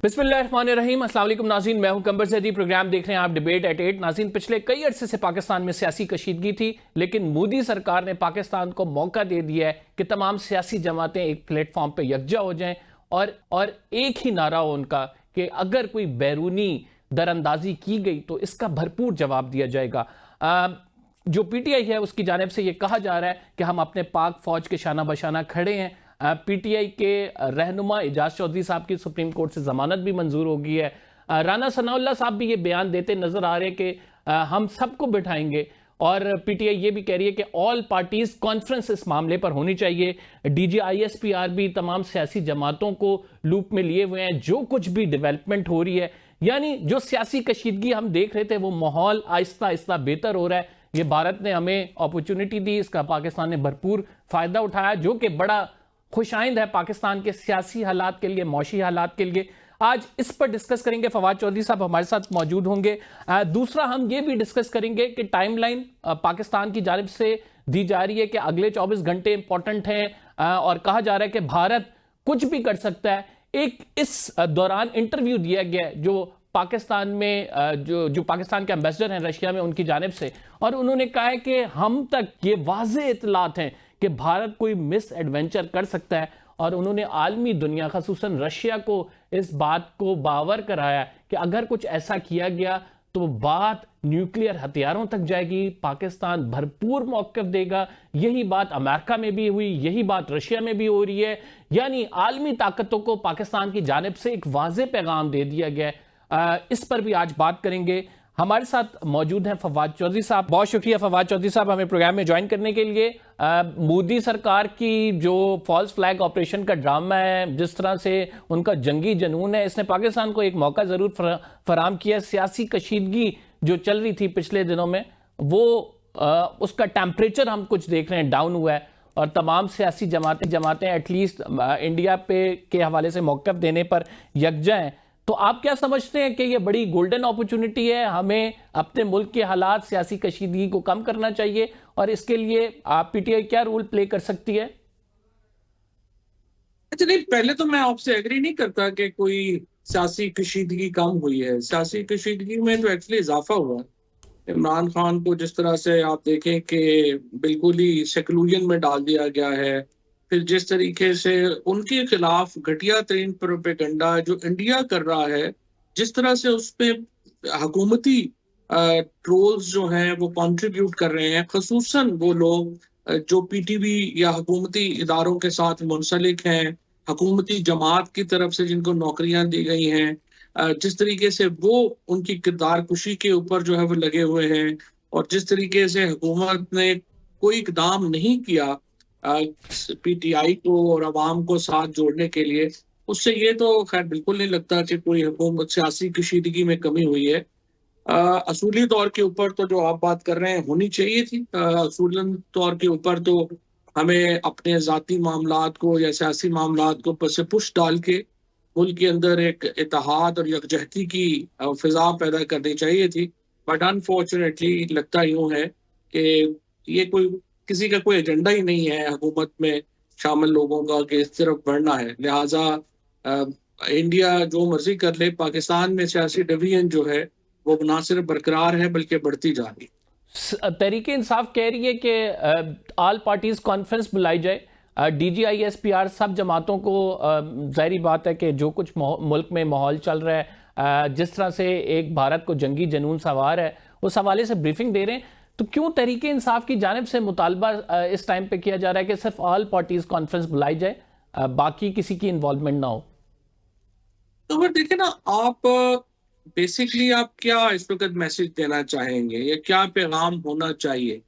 बिस्मिल्लाहिर्रहमानिर्रहीम। अस्सलाम वालेकुम नाज़रीन, मैं हूं कंबर ज़ैदी। प्रोग्राम देख रहे हैं आप डिबेट एट 8। नाज़रीन, पिछले कई अरसे से पाकिस्तान में सियासी कशीदगी थी, लेकिन मोदी सरकार ने पाकिस्तान को मौका दे दिया है कि तमाम सियासी जमातें एक प्लेटफॉर्म पर यकजा हो जाएं और एक ही नारा हो उनका कि अगर कोई बैरूनी दरअंदाजी की गई तो इसका भरपूर जवाब दिया जाएगा। जो पीटीआई है उसकी जानिब से ये कहा जा रहा है कि हम अपने पाक फौज के शाना बशाना खड़े हैं। पीटीआई के रहनुमा एजाज चौधरी साहब की सुप्रीम कोर्ट से जमानत भी मंजूर हो गई है। राना सनाउल्लाह साहब भी ये बयान देते नजर आ रहे हैं कि हम सबको बिठाएंगे, और पीटीआई ये भी कह रही है कि ऑल पार्टीज कॉन्फ्रेंस इस मामले पर होनी चाहिए। डीजीआईएसपीआर भी तमाम सियासी जमातों को लूप में लिए हुए हैं, जो कुछ भी डेवलपमेंट हो रही है, यानी जो सियासी कशीदगी हम देख रहे थे वो माहौल आहिस्ता आहिस्ता बेहतर हो रहा है। ये भारत ने हमें अपॉर्चुनिटी दी, इसका पाकिस्तान ने भरपूर फायदा उठाया, जो कि बड़ा खुशाइंद है पाकिस्तान के सियासी हालात के लिए, मौशी हालात के लिए। आज इस पर डिस्कस करेंगे। फवाद चौधरी साहब हमारे साथ मौजूद होंगे। दूसरा, हम ये भी डिस्कस करेंगे कि टाइमलाइन पाकिस्तान की जानिब से दी जा रही है कि अगले 24 घंटे इंपॉर्टेंट हैं, और कहा जा रहा है कि भारत कुछ भी कर सकता है। एक इस दौरान इंटरव्यू दिया गया जो पाकिस्तान में जो पाकिस्तान के एम्बेसडर हैं रशिया में, उनकी जानिब से, और उन्होंने कहा है कि हम तक ये वाज़ेह इत्तलात हैं कि भारत कोई मिस एडवेंचर कर सकता है, और उन्होंने आलमी दुनिया खासूसन रशिया को इस बात को बावर कराया कि अगर कुछ ऐसा किया गया तो बात न्यूक्लियर हथियारों तक जाएगी, पाकिस्तान भरपूर मौक़िफ़ देगा। यही बात अमेरिका में भी हुई, यही बात रशिया में भी हो रही है, यानी आलमी ताकतों को पाकिस्तान की जानिब से एक वाज़ेह पैगाम दे दिया गया है। इस पर भी आज बात करेंगे। हमारे साथ मौजूद हैं फवाद चौधरी साहब। बहुत शुक्रिया फवाद चौधरी साहब हमें प्रोग्राम में ज्वाइन करने के लिए। मोदी सरकार की जो फॉल्स फ्लैग ऑपरेशन का ड्रामा है, जिस तरह से उनका जंगी जनून है, इसने पाकिस्तान को एक मौका ज़रूर फराम किया। सियासी कशीदगी जो चल रही थी पिछले दिनों में, वो उसका टेम्परेचर हम कुछ देख रहे हैं डाउन हुआ है, और तमाम सियासी जमातें एटलीस्ट इंडिया के हवाले से मौक़िफ़ देने पर यकजा हैं। तो आप क्या समझते हैं कि ये बड़ी गोल्डन अपॉर्चुनिटी है, हमें अपने मुल्क के हालात, सियासी कशीदगी को कम करना चाहिए, और इसके लिए आप पीटीआई क्या रोल प्ले कर सकती है? अच्छा, नहीं, पहले तो मैं आपसे एग्री नहीं करता कि कोई सियासी कशीदगी कम हुई है। सियासी कशीदगी में तो एक्चुअली इजाफा हुआ है। इमरान खान को जिस तरह से आप देखें कि बिल्कुल ही सेक्लूजन में डाल दिया गया है, फिर जिस तरीके से उनके खिलाफ घटिया तरीन प्रोपेगेंडा जो इंडिया कर रहा है, जिस तरह से उस पर हुकूमती ट्रोल्स जो हैं वो कंट्रीब्यूट कर रहे हैं, खसूसन वो लोग जो पीटीवी या हुकूमती इदारों के साथ मुंसलिक हैं, हुकूमती जमात की तरफ से जिनको नौकरियां दी गई हैं, जिस तरीके से वो उनकी किरदार कुशी के ऊपर जो है वो लगे हुए हैं, और जिस तरीके से हुकूमत ने कोई इकदाम नहीं किया पीटीआई को और अवाम को साथ जोड़ने के लिए, उससे ये तो खैर बिल्कुल नहीं लगता कि कोई हुकूमत सियासी कशीदगी में कमी हुई है। असूली तौर के ऊपर तो जो आप बात कर रहे हैं होनी चाहिए थी। असूलन तौर के ऊपर तो हमें अपने ज़ाती मामलात को या सियासी मामलात को पसे पुश डाल के मुल्क के अंदर एक इत्तेहाद और यकजहती की फिजा पैदा करनी चाहिए थी। बट अनफॉर्चुनेटली लगता यूँ है कि ये किसी का कोई एजेंडा ही नहीं है हुकूमत में शामिल लोगों का कि इस तरफ बढ़ना है। लिहाजा इंडिया जो मर्जी कर ले, पाकिस्तान में सियासी डिवीजन जो है वो ना सिर्फ बरकरार है बल्कि बढ़ती जा रही है। तहरीक इंसाफ कह रही है कि ऑल पार्टीज कॉन्फ्रेंस बुलाई जाए, डीजीआईएसपीआर सब जमातों को, जाहिर बात है कि जो कुछ मुल्क में माहौल चल रहा है, जिस तरह से एक भारत को जंगी जनून सवार है, उस हवाले से ब्रीफिंग दे रहे हैं। तो क्यों तहरीक इंसाफ की जानिब से मुतालबा इस टाइम पे किया जा रहा है कि सिर्फ ऑल पार्टीज कॉन्फ्रेंस बुलाई जाए, बाकी किसी की इन्वॉल्वमेंट ना हो? तो फिर देखिए ना, आप बेसिकली आप क्या इस वक्त मैसेज देना चाहेंगे या क्या पैगाम होना चाहिए?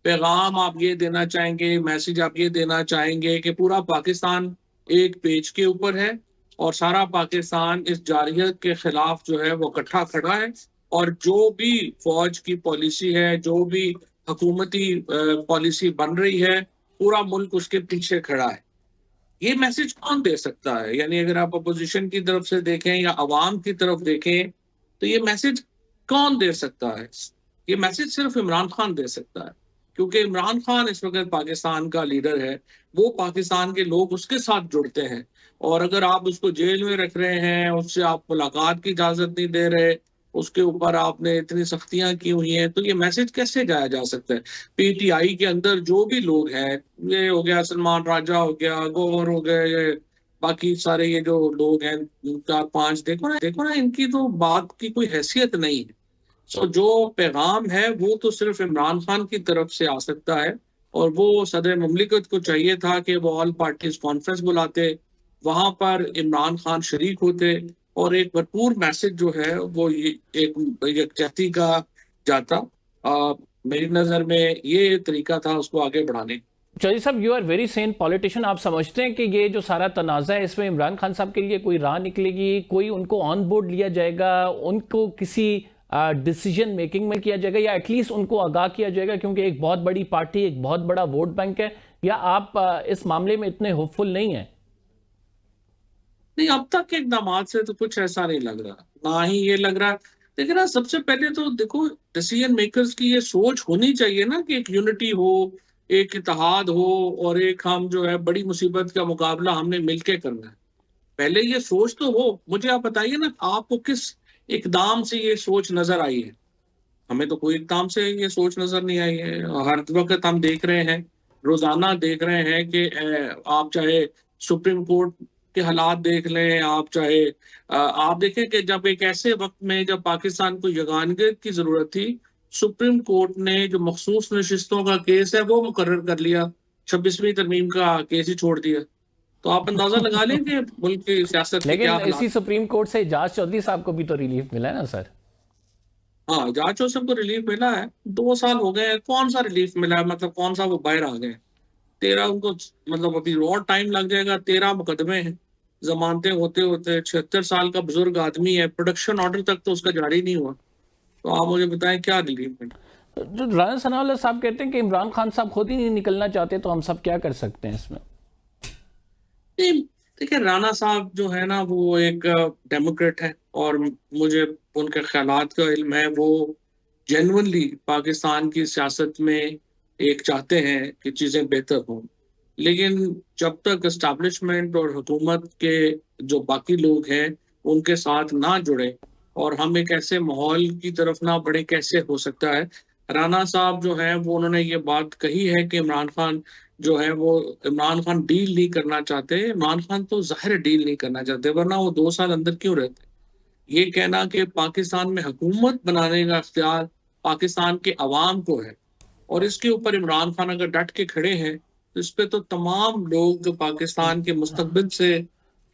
पैगाम आप ये देना चाहेंगे, मैसेज आप ये देना चाहेंगे कि पूरा पाकिस्तान एक पेज के ऊपर है और सारा पाकिस्तान इस जारहियत के खिलाफ जो है वो इकट्ठा खड़ा है, और जो भी फौज की पॉलिसी है, जो भी हुकूमती पॉलिसी बन रही है, पूरा मुल्क उसके पीछे खड़ा है? ये मैसेज कौन दे सकता है? यानी अगर आप अपोजिशन की तरफ से देखें या अवाम की तरफ देखें, तो ये मैसेज कौन दे सकता है? ये मैसेज सिर्फ इमरान खान दे सकता है, क्योंकि इमरान खान इस वक्त पाकिस्तान का लीडर है, वो पाकिस्तान के लोग उसके साथ जुड़ते हैं। और अगर आप उसको जेल में रख रहे हैं, उससे आप मुलाकात की इजाजत नहीं दे रहे, उसके ऊपर आपने इतनी सख्तियां की हुई हैं, तो ये मैसेज कैसे जाया जा सकता है? पीटीआई के अंदर जो भी लोग हैं, ये हो गया सलमान राजा, हो गया गौहर, हो गए ये बाकी सारे ये जो लोग हैं 4-5, देखो ना इनकी तो बात की कोई हैसियत नहीं है। सो जो पैगाम है वो तो सिर्फ इमरान खान की तरफ से आ सकता है, और वो सदर ममलिकत को चाहिए था कि वो ऑल पार्टीज कॉन्फ्रेंस बुलाते, वहां पर इमरान खान शरीक होते, और एक भरपूर मैसेज जो है वो एक यकजहती का जाता। मेरी नजर में ये तरीका था उसको आगे बढ़ाने का। चौधरी साहब, you are very sane politician. आप समझते हैं कि ये जो सारा तनाज़ा है इसमें इमरान खान साहब के लिए कोई राह निकलेगी, कोई उनको ऑन बोर्ड लिया जाएगा, उनको किसी डिसीजन मेकिंग में किया जाएगा, या एटलीस्ट उनको आगाह किया जाएगा, क्योंकि एक बहुत बड़ी पार्टी, एक बहुत बड़ा वोट बैंक है? या आप इस मामले में इतने होपफुल नहीं हैं? नहीं, अब तक के इकदाम से तो कुछ ऐसा नहीं लग रहा, ना ही ये लग रहा। लेकिन ना, सबसे पहले तो देखो, डिसीजन मेकर्स की ये सोच होनी चाहिए ना कि एक यूनिटी हो, एक इत्तेहाद हो, और एक हम जो है बड़ी मुसीबत का मुकाबला हमने मिलके करना है। पहले ये सोच तो हो। मुझे आप बताइए ना, आपको किस इकदाम से ये सोच नजर आई है? हमें तो कोई इकदाम से ये सोच नजर नहीं आई है। हर वक्त हम देख रहे हैं, रोजाना देख रहे हैं कि आप चाहे सुप्रीम कोर्ट के हालात देख लें, आप चाहे आप देखें कि जब एक ऐसे वक्त में जब पाकिस्तान को यगानगियत की जरूरत थी, सुप्रीम कोर्ट ने जो मखसूस नशिस्तों का केस है वो मुकर्रर कर लिया, 26वीं तरमीम का केस ही छोड़ दिया। तो आप अंदाजा लगा लें कि मुल्क की सियासत के क्या लेकिन हालात। इसी सुप्रीम कोर्ट से एजाज चौधरी साहब को भी तो रिलीफ मिला है ना सर? हाँ, जांच और सबको रिलीफ मिला है। 2 साल हो गए हैं, कौन सा रिलीफ मिला है? मतलब कौन सा वो बाहर आ गए? 13 उनको, मतलब अभी और टाइम लग जाएगा। 13 मुकदमे हैं, जमानतें होते होते 76 साल का बुजुर्ग आदमी है, प्रोडक्शन ऑर्डर तक तो उसका जारी नहीं हुआ। तो आप मुझे बताएं क्या रिलीफ मिला? जो राना सनाउल्लाह साहब कहते हैं कि इमरान खान साहब खुद ही नहीं निकलना चाहते, तो हम सब क्या कर सकते हैं इसमें? नहीं, देखिए, राणा साहब जो है ना वो एक डेमोक्रेट है, और मुझे उनके ख्यालात का इल्म है। वो जेन्युइनली पाकिस्तान की सियासत में एक चाहते हैं कि चीज़ें बेहतर हों। लेकिन जब तक एस्टैब्लिशमेंट और हुकूमत के जो बाकी लोग हैं उनके साथ ना जुड़े, और हम एक ऐसे माहौल की तरफ ना बढ़े, कैसे हो सकता है? राणा साहब जो है वो उन्होंने ये बात कही है कि इमरान खान जो है वो, इमरान खान डील नहीं करना चाहते। इमरान खान तो जाहिर डील नहीं करना चाहते, वरना वो 2 साल अंदर क्यों रहते? ये कहना कि पाकिस्तान में हुकूमत बनाने का इख्तियार पाकिस्तान के अवाम को है, और इसके ऊपर इमरान खान अगर डट के खड़े हैं, तो इस पे तो तमाम लोग जो पाकिस्तान के मुस्तकबिल से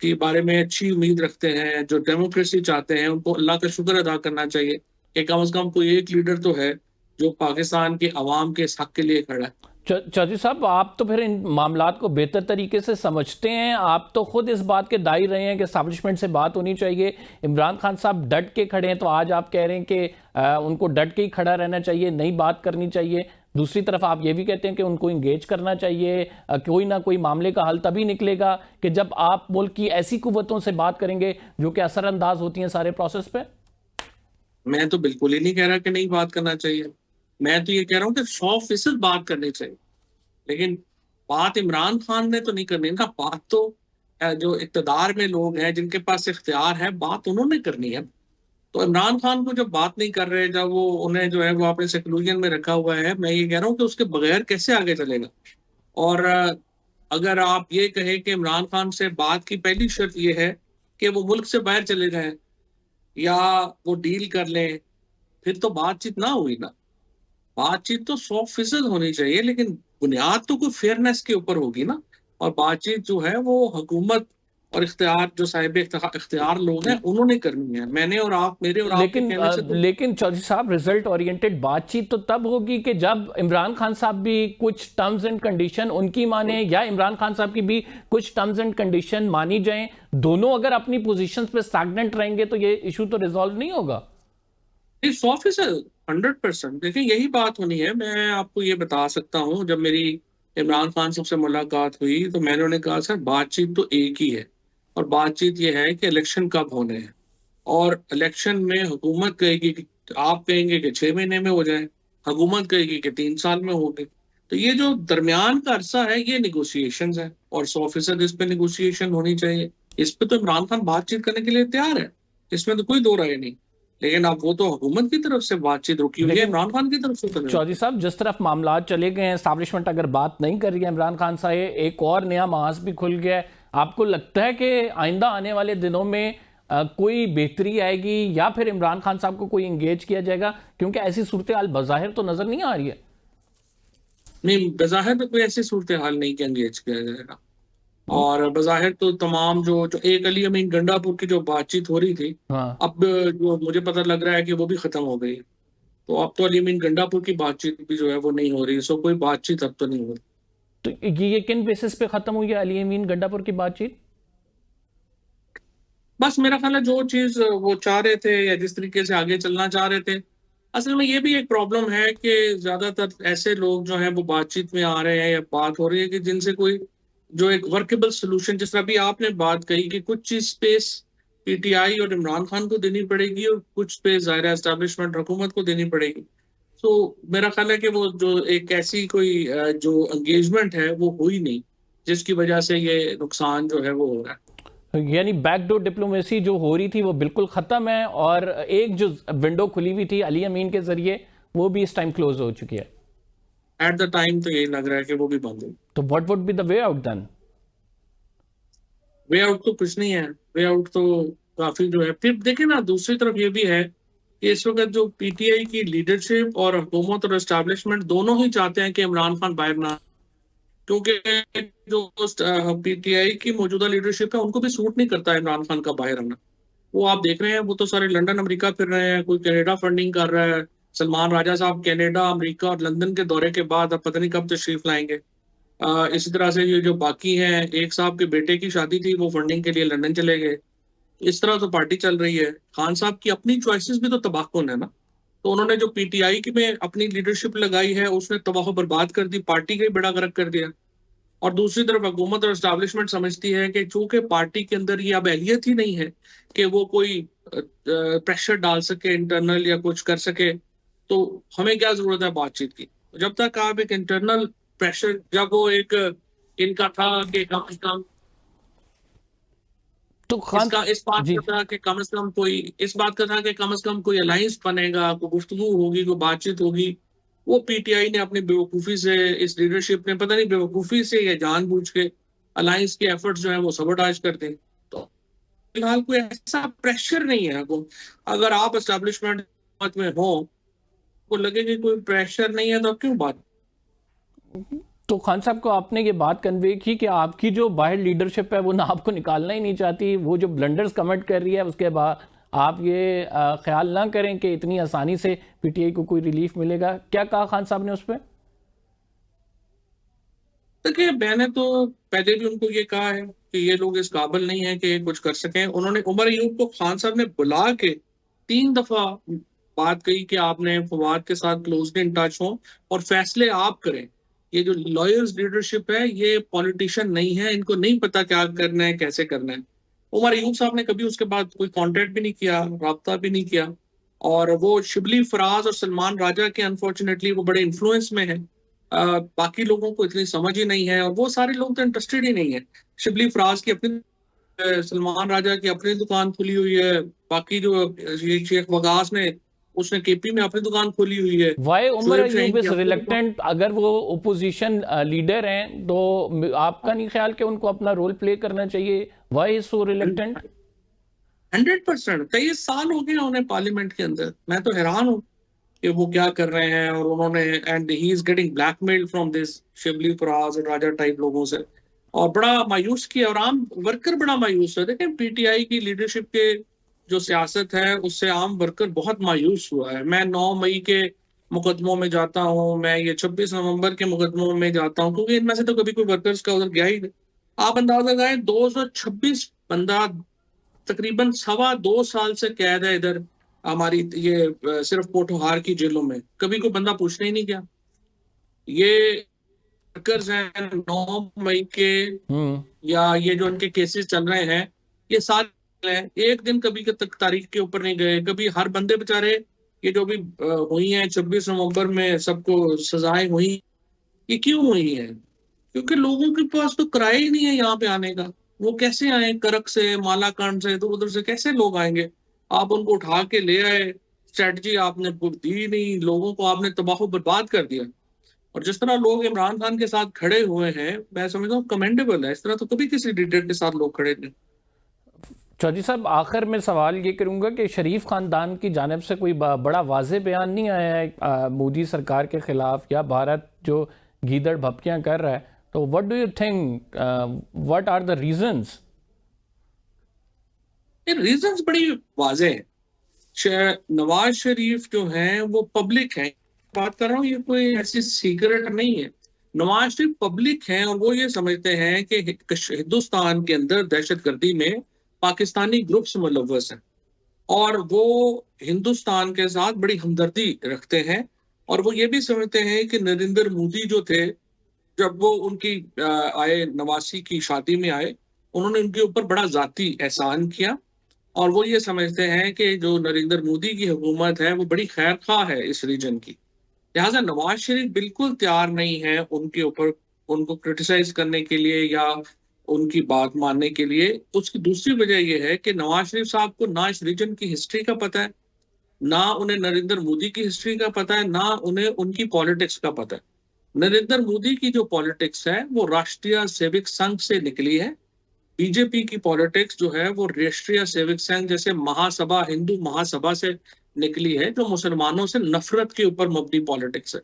के बारे में अच्छी उम्मीद रखते हैं, जो डेमोक्रेसी चाहते हैं, उनको अल्लाह का शुक्र अदा करना चाहिए कि कम से कम कोई एक लीडर तो है जो पाकिस्तान के अवाम के इस हक के लिए खड़ा है। चौधरी साहब, आप तो फिर इन मामलात को बेहतर तरीके से समझते हैं। आप तो खुद इस बात के दाई रहे हैं कि एस्टैब्लिशमेंट से बात होनी चाहिए। इमरान खान साहब डट के खड़े हैं, तो आज आप कह रहे हैं कि उनको डट के ही खड़ा रहना चाहिए, नई बात करनी चाहिए। दूसरी तरफ आप ये भी कहते हैं कि उनको इंगेज करना चाहिए। कोई ना कोई मामले का हल तभी निकलेगा कि जब आप मुल्क की ऐसी कुव्वतों से बात करेंगे जो कि असरअंदाज होती हैं सारे प्रोसेस पे। मैं तो बिल्कुल ही नहीं कह रहा कि नहीं बात करना चाहिए। मैं तो ये कह रहा हूँ कि 100% बात करनी चाहिए। लेकिन बात इमरान खान ने तो नहीं करनी ना। बात तो जो इक़्तिदार में लोग हैं, जिनके पास इख्तियार है, बात उन्होंने करनी है। तो इमरान खान को जब बात नहीं कर रहे, जब वो उन्हें जो है वो अपने सेक्लूजन में रखा हुआ है, मैं ये कह रहा हूँ कि उसके बगैर कैसे आगे चलेगा? और अगर आप ये कहें कि इमरान खान से बात की पहली शर्त ये है कि वो मुल्क से बाहर चले जाएं या वो डील कर लें, फिर तो बातचीत ना हुई ना। बातचीत तो 100% होनी चाहिए, लेकिन बुनियाद तो कोई फेयरनेस के ऊपर होगी ना। और बातचीत जो है वो हुकूमत और इख्तियार, जो साहिब इख्तियार लोग हैं, उन्होंने करनी है। मैंने और आप, मेरे और आपके कहने से तो। लेकिन चौधरी साहब, रिजल्ट ओरिएंटेड बातचीत तो तब होगी कि जब इमरान खान साहब भी कुछ टर्म्स एंड कंडीशन उनकी माने, या इमरान खान साहब की भी कुछ टर्म्स एंड कंडीशन मानी जाएं। दोनों अगर अपनी पोजीशंस पे स्टैग्नेंट रहेंगे तो ये इशू तो रिजॉल्व नहीं होगा। 100%, 100%। देखिए, यही बात होनी है। मैं आपको ये बता सकता हूँ, जब मेरी इमरान खान साहब से मुलाकात हुई तो मैंने उन्हें कहा, सर बातचीत तो एक ही है, और बातचीत ये है कि इलेक्शन कब होने हैं। और इलेक्शन में हुकूमत कहेगी कि, आप कहेंगे कि 6 महीने में हो जाए, हुकूमत कहेगी कि 3 साल में हो गए। तो ये जो दरमियान का अरसा है ये निगोशिएशंस है, और 100% इस पे निगोशिएशन होनी चाहिए। इस पे तो इमरान खान बातचीत करने के लिए तैयार है, इसमें तो कोई दो राय नहीं। लेकिन अब वो तो हुकूमत की तरफ से बातचीत रुकी हुई है, लेकिन इमरान खान की तरफ से तो नहीं। चौधरी साहब, जिस तरफ मामला चले गए हैं, एस्टैब्लिशमेंट अगर बात नहीं कर रही है इमरान खान साहब, एक और नया महाज भी खुल गया है। आपको लगता है कि आइंदा आने वाले दिनों में कोई बेहतरी आएगी या फिर इमरान खान साहब को कोई इंगेज किया जाएगा? क्योंकि ऐसी सूरत हाल बज़ाहिर तो नजर नहीं आ रही है। नहीं, बज़ाहिर तो कोई ऐसी सूरत हाल नहीं कि एंगेज किया जाएगा। और बज़ाहिर तो तमाम जो जो एक अली अमीन गंडापुर की जो बातचीत हो रही थी, हाँ, अब जो मुझे पता लग रहा है कि वो भी खत्म हो गई। तो अब तो अली अमीन गंडापुर की बातचीत भी जो है वो नहीं हो रही, सो कोई बातचीत अब तो नहीं हो रही। तो ये किन बेसिस पे खत्म हुई है अली अमीन गंडापुर की बातचीत? बस मेरा ख्याल है जो चीज वो चाह रहे थे या जिस तरीके से आगे चलना चाह रहे थे, असल में ये भी एक प्रॉब्लम है कि ज्यादातर ऐसे लोग जो हैं वो बातचीत में आ रहे हैं या बात हो रही है कि जिनसे कोई जो एक वर्केबल सोल्यूशन, जिस तरह अभी आपने बात कही कि कुछ चीज स्पेस पीटीआई और इमरान खान को देनी पड़ेगी और कुछ स्पेस ज़ाहिर एस्टैब्लिशमेंट हुकूमत को देनी पड़ेगी। तो मेरा ख्याल है कि वो जो एक ऐसी कोई जो एंगेजमेंट है वो हुई नहीं, जिसकी वजह से ये नुकसान जो है वो हो रहा है। यानी बैकडोर डिप्लोमेसी जो हो रही थी वो बिल्कुल खत्म है, और एक जो विंडो खुली हुई थी अली अमीन के जरिए वो भी इस टाइम क्लोज हो चुकी है। एट द टाइम तो यही लग रहा है कि वो भी बंद है। तो what would be the way out then? Way out तो कुछ नहीं है, वे आउट तो काफी जो है। फिर देखें ना, दूसरी तरफ ये भी है कि इस वक्त जो पीटीआई की लीडरशिप और हुकूमत और एस्टैब्लिशमेंट दोनों ही चाहते हैं कि इमरान खान बाहर ना, क्योंकि जो पीटीआई की मौजूदा लीडरशिप है उनको भी सूट नहीं करता इमरान खान का बाहर आना। वो आप देख रहे हैं, वो तो सारे लंदन अमेरिका फिर रहे हैं, कोई कनाडा फंडिंग कर रहा है। सलमान राजा साहब कनाडा, अमेरिका और लंदन के दौरे के बाद अब पता नहीं कब तशरीफ लाएंगे। इसी तरह से ये जो बाकी हैं, एक साहब के बेटे की शादी थी, वो फंडिंग के लिए लंदन चले गए। इस तरह तो पार्टी चल रही है। खान साहब की अपनी चॉइसेस भी तो तबाहकुन है ना। तो उन्होंने जो पीटीआई की में अपनी लीडरशिप लगाई है उसने तबाह बर्बाद कर दी, पार्टी का ही बेड़ा गर्क कर दिया। और दूसरी तरफ हुकूमत और एस्टैब्लिशमेंट समझती है कि चूंकि पार्टी के अंदर ये अब अहलियत ही नहीं है कि वो कोई प्रेशर डाल सके इंटरनल या कुछ कर सके, तो हमें क्या जरूरत है बातचीत की। जब तक आप एक इंटरनल प्रेशर, जब वो एक इनका था कि कम से कम तो खान इसका इस बात जी, का था कि कम से कम कोई, इस बात का था कि कम से कम कोई अलायंस बनेगा, कोई गुफ्तगू होगी, कोई बातचीत होगी। वो पीटीआई ने अपनी बेवकूफी से, इस लीडरशिप ने पता नहीं बेवकूफी से या जानबूझ के अलायंस के एफर्ट्स जो है वो सबोटाज कर दें। तो फिलहाल कोई ऐसा प्रेशर नहीं है। वो अगर आप एस्टेब्लिशमेंट में हो, को लगे कि कोई प्रेशर नहीं है, तो आप क्यों बात। तो खान साहब को आपने ये बात कन्वे की कि आपकी जो बाहर लीडरशिप है वो ना आपको निकालना ही नहीं चाहती, वो जो ब्लंडर्स कमिट कर रही है उसके बाद आप ये ख्याल ना करें कि इतनी आसानी से पीटीआई को कोई रिलीफ मिलेगा। क्या कहा खान साहब ने उस पर? देखिए, मैंने तो पहले भी उनको ये कहा है कि ये लोग इस काबिल नहीं है कि ये कुछ कर सकें। उन्होंने उमर अयूब को खान साहब ने बुला के 3 दफा बात कही कि आपने फवाद के साथ क्लोजली इन टच हो और फैसले आप करें। ये जो लॉयर्स लीडरशिप है ये पॉलिटिशियन नहीं है, इनको नहीं पता क्या करना है, कैसे करना है। उमर अयूब साहब ने कभी उसके बाद कोई कांटेक्ट भी नहीं किया, राब्ता भी नहीं किया। और वो शिबली फराज और सलमान राजा के अनफॉर्चुनेटली वो बड़े इन्फ्लुएंस में है। बाकी लोगों को इतनी समझ ही नहीं है, और वो सारे लोग तो इंटरेस्टेड ही नहीं है। शिबली फराज की अपनी, सलमान राजा की अपनी दुकान खुली हुई है। बाकी जो ये शेख वगास ने, उसने केपी में अपनी दुकान खोली हुई है। वाई उमर शोएब शाहीन अयूब की इज अपनी दुकान। रिलेक्टेंट? अगर वो ओपोजिशन लीडर हैं तो आपका नहीं ख्याल कि उनको अपना रोल प्ले करना चाहिए? Y is so reluctant? 100%। 23 साल हो गए उन्हें पार्लियामेंट के अंदर। मैं तो हैरान हूँ कि वो क्या कर रहे हैं। और उन्होंने, and he is getting blackmailed from this Shibli Faraz और राजा टाइप लोगों से। और बड़ा मायूस किया, और आम वर्कर बड़ा मायूस है। देखें, पीटीआई की लीडरशिप के जो सियासत है उससे आम वर्कर बहुत मायूस हुआ है। मैं 9 मई के मुकदमों में जाता हूँ, मैं ये 26 नवंबर के मुकदमों में जाता हूँ, क्योंकि इनमें से तो कभी कोई वर्कर्स का उधर गया ही नहीं। आप अंदाजा लगाएं, 226 बंदा तकरीबन 2.25 साल से कैद है इधर हमारी ये सिर्फ पोठोहार की जेलों में। कभी कोई बंदा पूछने ही नहीं गया। ये वर्कर्स हैं 9 मई के, हम्म। या ये जो उनके केसेस चल रहे हैं, ये सारे हैं, एक दिन कभी के तक तारीख के ऊपर नहीं गए। कभी हर बंदे बेचारे, ये जो भी हुई हैं 26 नवंबर में सबको सजाएं हुई, ये क्यों हुई है? क्योंकि लोगों के पास तो किराया ही नहीं है यहाँ पे आने का। वो कैसे आए? करक से, मालाकांड से, तो उधर से कैसे लोग आएंगे? आप उनको उठा के ले आए, स्ट्रेटजी आपने दी नहीं, लोगों को आपने तबाह बर्बाद कर दिया। और जिस तरह लोग इमरान खान के साथ खड़े हुए हैं, मैं समझता हूँ कमेंडेबल है। इस तरह तो कभी किसी लीडर के साथ लोग खड़े नहीं। चौधरी साहब, आखिर में सवाल ये करूंगा कि शरीफ खानदान की जानिब से कोई बड़ा वाज़ेह बयान नहीं आया है मोदी सरकार के खिलाफ, या भारत जो गीदड़ भपकियां कर रहा है? तो what do you think, what are the reasons? ये रीजंस बड़ी वाजे हैं। नवाज शरीफ जो हैं वो पब्लिक हैं, बात कर रहा हूँ, ये कोई ऐसी सीक्रेट नहीं है। नवाज शरीफ पब्लिक हैं और वो ये समझते हैं कि हिंदुस्तान के अंदर दहशतगर्दी में पाकिस्तानी ग्रुप्स मुलव्वस हैं, और वो हिंदुस्तान के साथ बड़ी हमदर्दी रखते हैं। और वो ये भी समझते हैं कि नरेंद्र मोदी जो थे, जब वो उनकी आए नवासी की शादी में आए, उन्होंने उनके ऊपर बड़ा जाती एहसान किया। और वो ये समझते हैं कि जो नरेंद्र मोदी की हुकूमत है वो बड़ी खैर खा है इस रीजन की। लिहाजा नवाज शरीफ बिल्कुल तैयार नहीं है उनके ऊपर, उनको क्रिटिसाइज करने के लिए या उनकी बात मानने के लिए। उसकी दूसरी वजह यह है कि नवाज शरीफ साहब को ना इस रीजन की हिस्ट्री का पता है, ना उन्हें नरेंद्र मोदी की हिस्ट्री का पता है, ना उन्हें उनकी पॉलिटिक्स का पता है। नरेंद्र मोदी की जो पॉलिटिक्स है वो राष्ट्रीय सेविक संघ से निकली है। बीजेपी की पॉलिटिक्स जो है वो राष्ट्रीय सेविक संघ जैसे महासभा, हिंदू महासभा से निकली है, जो मुसलमानों से नफरत के ऊपर मबनी पॉलिटिक्स है।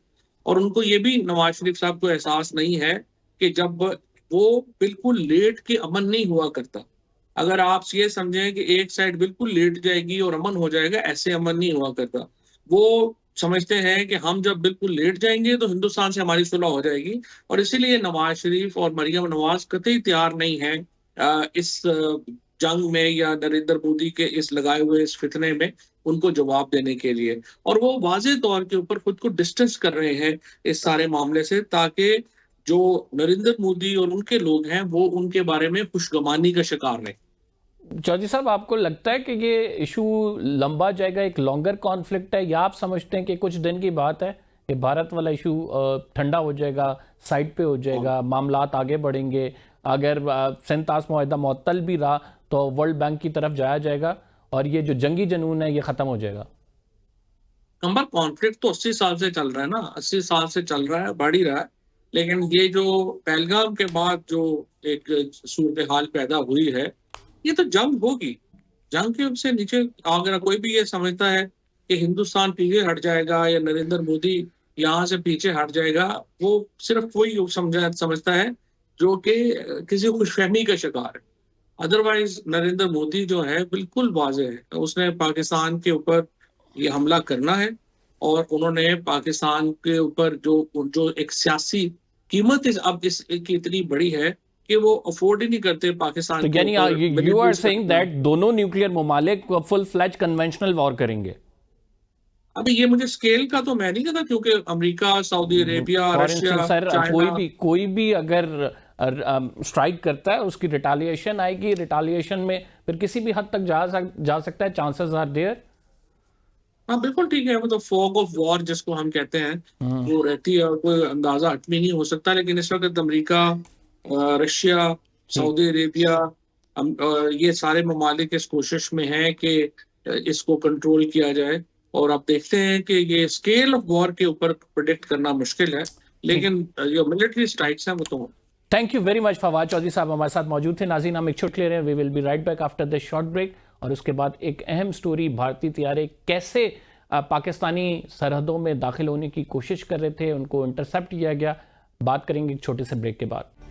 और उनको ये भी नवाज शरीफ साहब को एहसास नहीं है कि जब वो बिल्कुल लेट के अमन नहीं हुआ करता। अगर आप ये समझें कि एक साइड बिल्कुल लेट जाएगी और अमन हो जाएगा, ऐसे अमन नहीं हुआ करता। वो समझते हैं कि हम जब बिल्कुल लेट जाएंगे तो हिंदुस्तान से हमारी सुलह हो जाएगी। और इसीलिए नवाज शरीफ और मरियम नवाज कतई तैयार नहीं है इस जंग में या नरेंद्र मोदी के इस लगाए हुए इस फितने में उनको जवाब देने के लिए। और वो वाज़ेह तौर के ऊपर खुद को डिस्टेंस कर रहे हैं इस सारे मामले से, ताकि जो नरेंद्र मोदी और उनके लोग हैं वो उनके बारे में खुशगवानी का शिकार रहे। चौधरी साहब, आपको लगता है कि ये इशू लंबा जाएगा, एक लॉन्गर कॉन्फ्लिक्ट है, या आप समझते हैं कि कुछ दिन की बात है कि भारत वाला इशू ठंडा हो जाएगा, साइड पे हो जाएगा, मामलात आगे बढ़ेंगे? अगर सेंतास मुआहदा मुअत्तल भी रहा तो वर्ल्ड बैंक की तरफ जाया जाएगा और ये जो जंगी जनून है ये खत्म हो जाएगा? नंबर कॉन्फ्लिक्ट तो 80 साल से चल रहा है ना, 80 साल से चल रहा है, बढ़ ही रहा है। लेकिन ये जो पहलगाम के बाद जो एक सूरत हाल पैदा हुई है, ये तो जंग होगी। जंग के से नीचे अगर कोई भी ये समझता है कि हिंदुस्तान पीछे हट जाएगा या नरेंद्र मोदी यहाँ से पीछे हट जाएगा, वो सिर्फ वही समझता है जो कि किसी खुशफहमी का शिकार है। अदरवाइज नरेंद्र मोदी जो है बिल्कुल वाज़ेह है, उसने पाकिस्तान के ऊपर ये हमला करना है। और उन्होंने पाकिस्तान के ऊपर जो जो एक सियासी कीमत अब इसकी इतनी बड़ी है कि वो अफोर्ड ही नहीं करते पाकिस्तान तो के यानी ऊपर you are military saying that दोनों न्यूक्लियर ममालिक फुल फ्लैज कन्वेंशनल वॉर करेंगे? अभी ये मुझे स्केल का तो मैं नहीं कहता, क्योंकि America, Saudi Arabia, for Russia, instance sir, China. कोई भी अगर स्ट्राइक करता है उसकी रिटालिएशन आएगी, रिटालिएशन में फिर किसी भी हद तक जा सकता है, चांसेस आर देयर। हाँ बिल्कुल ठीक है, वो तो फॉग ऑफ वॉर जिसको हम कहते हैं वो रहती है और कोई अंदाजा हटमी नहीं हो सकता। लेकिन इस वक्त अमेरिका, रशिया, सऊदी अरेबिया, ये सारे ममालिक इस कोशिश में हैं कि इसको कंट्रोल किया जाए। और आप देखते हैं कि ये स्केल ऑफ वॉर के ऊपर प्रिडिक्ट करना मुश्किल है, लेकिन जो मिलिट्री स्ट्राइक्स हैं वो तो। Thank you very much. Fawad Chaudhary साहब हमारे साथ मौजूद थे। नाज़रीन, हम एक छुट्टी ले रहे हैं, we will be right back after the short break. और उसके बाद एक अहम स्टोरी, भारतीय तैयारे कैसे पाकिस्तानी सरहदों में दाखिल होने की कोशिश कर रहे थे, उनको इंटरसेप्ट किया गया। बात करेंगे एक छोटे से ब्रेक के बाद।